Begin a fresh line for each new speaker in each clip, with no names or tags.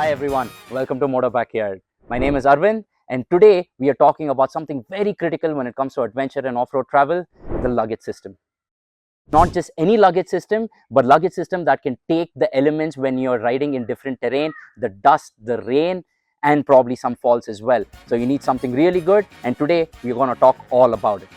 Hi everyone, welcome to Moto Backyard. My name is Arvind and today we are talking about something very critical when it comes to adventure and off-road travel, the luggage system. Not just any luggage system, but luggage system that can take the elements when you're riding in different terrain, the dust, the rain, and probably some falls as well. So you need something really good, and today we're going to talk all about it.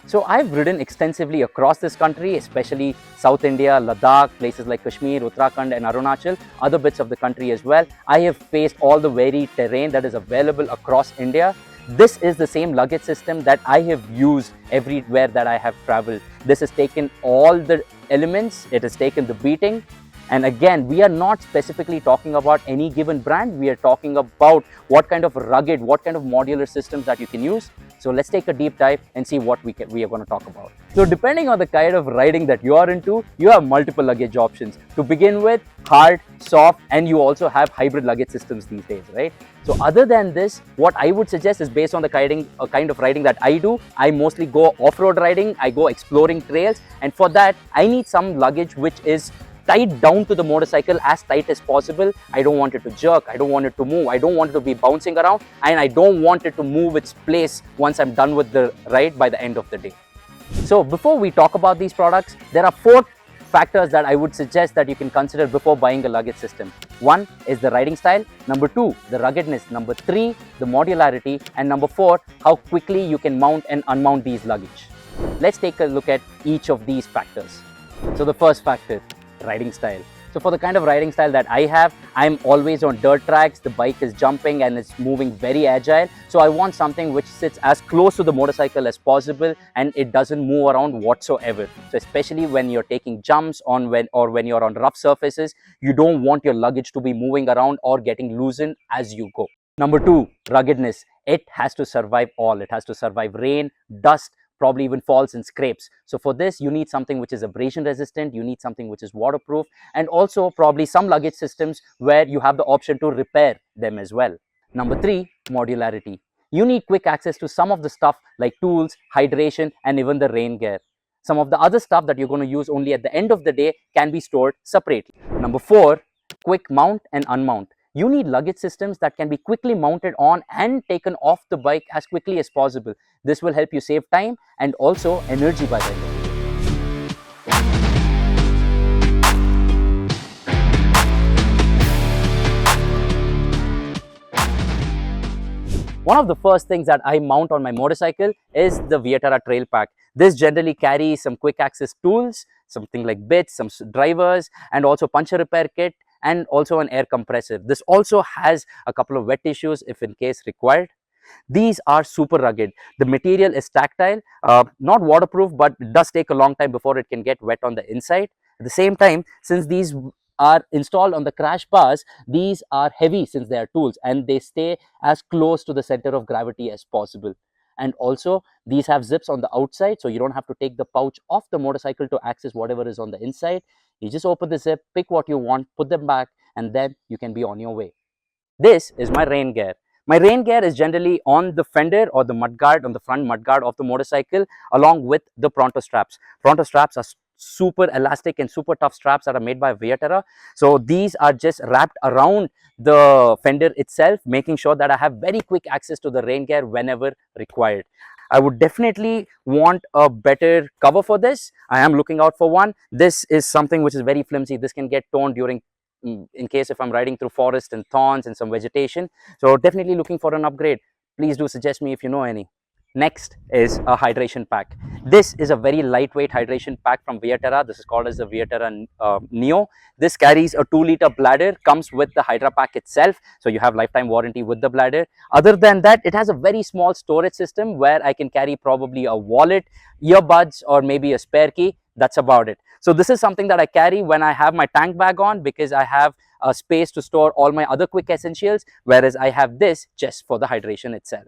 So I've ridden extensively across this country, especially South India, Ladakh, places like Kashmir, Uttarakhand and Arunachal, other bits of the country as well. I have faced all the varied terrain that is available across India. This is the same luggage system that I have used everywhere that I have traveled. This has taken all the elements, it has taken the beating. And again, we are not specifically talking about any given brand. We are talking about what kind of rugged, what kind of modular systems that you can use. So let's take a deep dive and see what we are going to talk about. So depending on the kind of riding that you are into, you have multiple luggage options. To begin with, hard, soft, and you also have hybrid luggage systems these days, right? So other than this, what I would suggest is based on the kind of riding that I do. I mostly go off-road riding, I go exploring trails, and for that, I need some luggage which is tied down to the motorcycle as tight as possible. I don't want it to jerk, I don't want it to move, I don't want it to be bouncing around, and I don't want it to move its place once I'm done with the ride by the end of the day. So before we talk about these products, there are 4 factors that I would suggest that you can consider before buying a luggage system. 1 is the riding style, number 2, the ruggedness, number 3, the modularity, and number 4, how quickly you can mount and unmount these luggage. Let's take a look at each of these factors. So the first factor, riding style. So for the kind of riding style that I have, I'm always on dirt tracks, the bike is jumping and it's moving very agile. So I want something which sits as close to the motorcycle as possible and it doesn't move around whatsoever. So especially when you're taking jumps when you're on rough surfaces, you don't want your luggage to be moving around or getting loosened as you go. Number 2, ruggedness. It has to survive all. It has to survive rain, dust, probably even falls and scrapes. So for this, you need something which is abrasion resistant, you need something which is waterproof, and also probably some luggage systems where you have the option to repair them as well. Number 3, modularity. You need quick access to some of the stuff like tools, hydration, and even the rain gear. Some of the other stuff that you're going to use only at the end of the day can be stored separately. Number 4, quick mount and unmount. You need luggage systems that can be quickly mounted on and taken off the bike as quickly as possible. This will help you save time and also energy by the end of the day. One of the first things that I mount on my motorcycle is the Viaterra trail pack. This generally carries some quick access tools, something like bits, some drivers, and also puncture repair kit, and also an air compressor. This also has a couple of wet tissues if in case required. These are super rugged. The material is tactile, not waterproof, but it does take a long time before it can get wet on the inside. At the same time, since these are installed on the crash bars, these are heavy since they are tools and they stay as close to the center of gravity as possible. And also these have zips on the outside, so you don't have to take the pouch off the motorcycle to access whatever is on the inside. You just open the zip, pick what you want, put them back, and then you can be on your way. This is my rain gear. My rain gear is generally on the fender or the mudguard, on the front mudguard of the motorcycle, along with the Pronto straps. Pronto straps are super elastic and super tough straps that are made by Viaterra. So these are just wrapped around the fender itself, making sure that I have very quick access to the rain gear whenever required. I would definitely want a better cover for this. I am looking out for one. This is something which is very flimsy. This can get torn during in case if I'm riding through forest and thorns and some vegetation. So definitely looking for an upgrade. Please do suggest me if you know any. Next is a hydration pack. This is a very lightweight hydration pack from Viaterra. This is called as the Viaterra Neo. This carries a 2-liter bladder, comes with the Hydra pack itself. So you have lifetime warranty with the bladder. Other than that, it has a very small storage system where I can carry probably a wallet, earbuds, or maybe a spare key. That's about it. So this is something that I carry when I have my tank bag on, because I have a space to store all my other quick essentials, whereas I have this just for the hydration itself.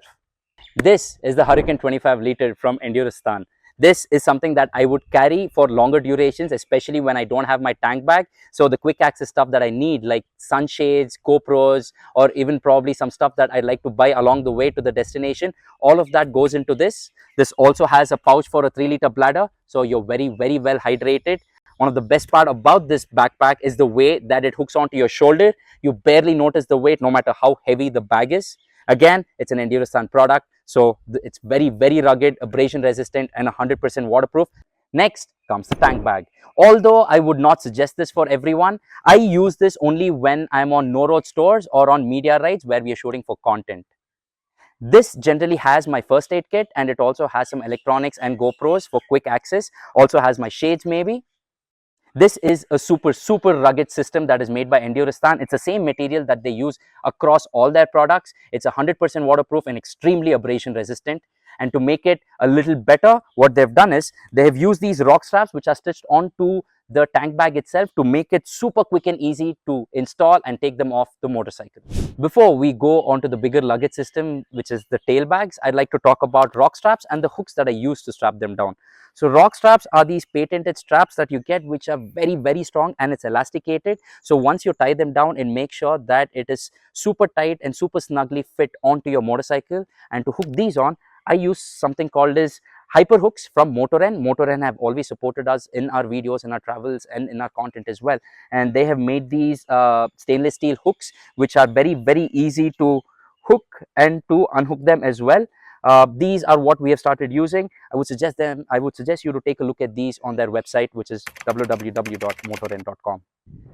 This is the Hurricane 25 liter from Enduristan. This is something that I would carry for longer durations, especially when I don't have my tank bag. So the quick access stuff that I need, like sunshades, GoPros, or even probably some stuff that I'd like to buy along the way to the destination, all of that goes into this. This also has a pouch for a 3-liter bladder, so you're very, very well hydrated. One of the best part about this backpack is the way that it hooks onto your shoulder. You barely notice the weight no matter how heavy the bag is. Again, it's an Enduristan product, so it's very, very rugged, abrasion resistant, and 100% waterproof. Next comes the tank bag. Although I would not suggest this for everyone, I use this only when I'm on no-road stores or on media rides where we are shooting for content. This generally has my first aid kit, and it also has some electronics and GoPros for quick access. Also has my shades maybe. This is a super rugged system that is made by Enduristan. It's the same material that they use across all their products. It's 100% waterproof and extremely abrasion resistant. And to make it a little better, what they've done is they have used these rock straps which are stitched onto the tank bag itself to make it super quick and easy to install and take them off the motorcycle. Before we go on to the bigger luggage system, which is the tail bags, I'd like to talk about rock straps and the hooks that I use to strap them down. So rock straps are these patented straps that you get which are very strong, and it's elasticated. So once you tie them down, and make sure that it is super tight and super snugly fit onto your motorcycle. And to hook these on, I use something called as hyper hooks from Motourenn. Motourenn have always supported us in our videos, in our travels, and in our content as well. And they have made these stainless steel hooks which are very easy to hook and to unhook them as well. These are what we have started using. I would suggest you to take a look at these on their website, which is www.motourenn.com.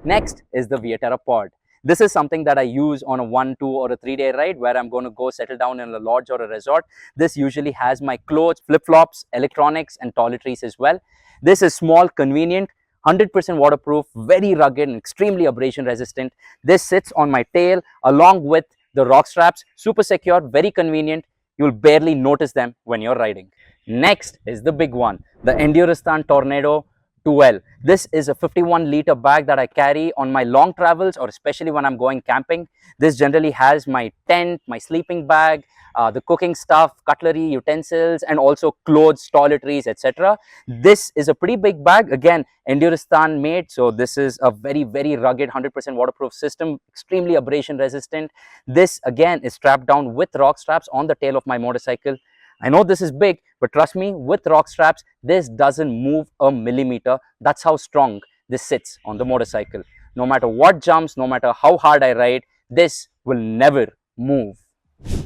Next is the Viaterra pod. This is something that I use on a 1, 2 or a 3-day ride where I'm going to go settle down in a lodge or a resort. This usually has my clothes, flip-flops, electronics and toiletries as well. This is small, convenient, 100% waterproof, very rugged and extremely abrasion resistant. This sits on my tail along with the rock straps, super secure, very convenient. You'll barely notice them when you're riding. Next is the big one, the Enduristan Tornado 2L. This is a 51-liter bag that I carry on my long travels, or especially when I'm going camping. This generally has my tent, my sleeping bag, the cooking stuff, cutlery, utensils, and also clothes, toiletries, etc. This is a pretty big bag. Again, Enduristan made, so this is a very rugged 100% waterproof system, extremely abrasion resistant. This again is strapped down with rock straps on the tail of my motorcycle. I know this is big, but trust me, with rock straps, this doesn't move a millimeter. That's how strong this sits on the motorcycle. No matter what jumps, no matter how hard I ride, this will never move.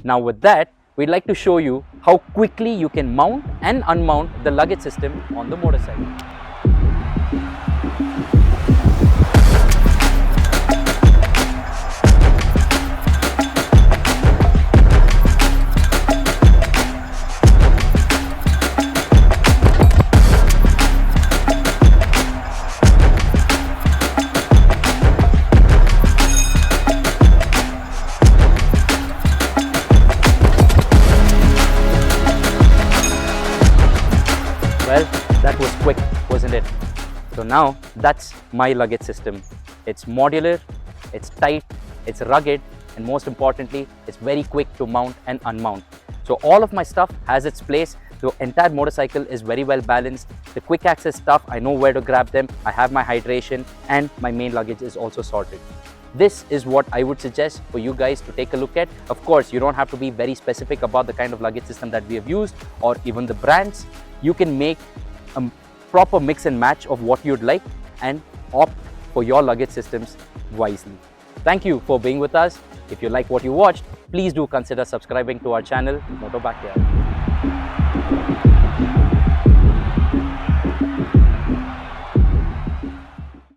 Now with that, we'd like to show you how quickly you can mount and unmount the luggage system on the motorcycle. Well, that was quick, wasn't it? So now that's my luggage system. It's modular, it's tight, it's rugged, and most importantly, it's very quick to mount and unmount. So all of my stuff has its place. The entire motorcycle is very well balanced. The quick access stuff, I know where to grab them. I have my hydration, and my main luggage is also sorted. This is what I would suggest for you guys to take a look at. Of course, you don't have to be very specific about the kind of luggage system that we have used or even the brands. You can make a proper mix and match of what you'd like and opt for your luggage systems wisely. Thank you for being with us. If you like what you watched, please do consider subscribing to our channel, Moto Backyard.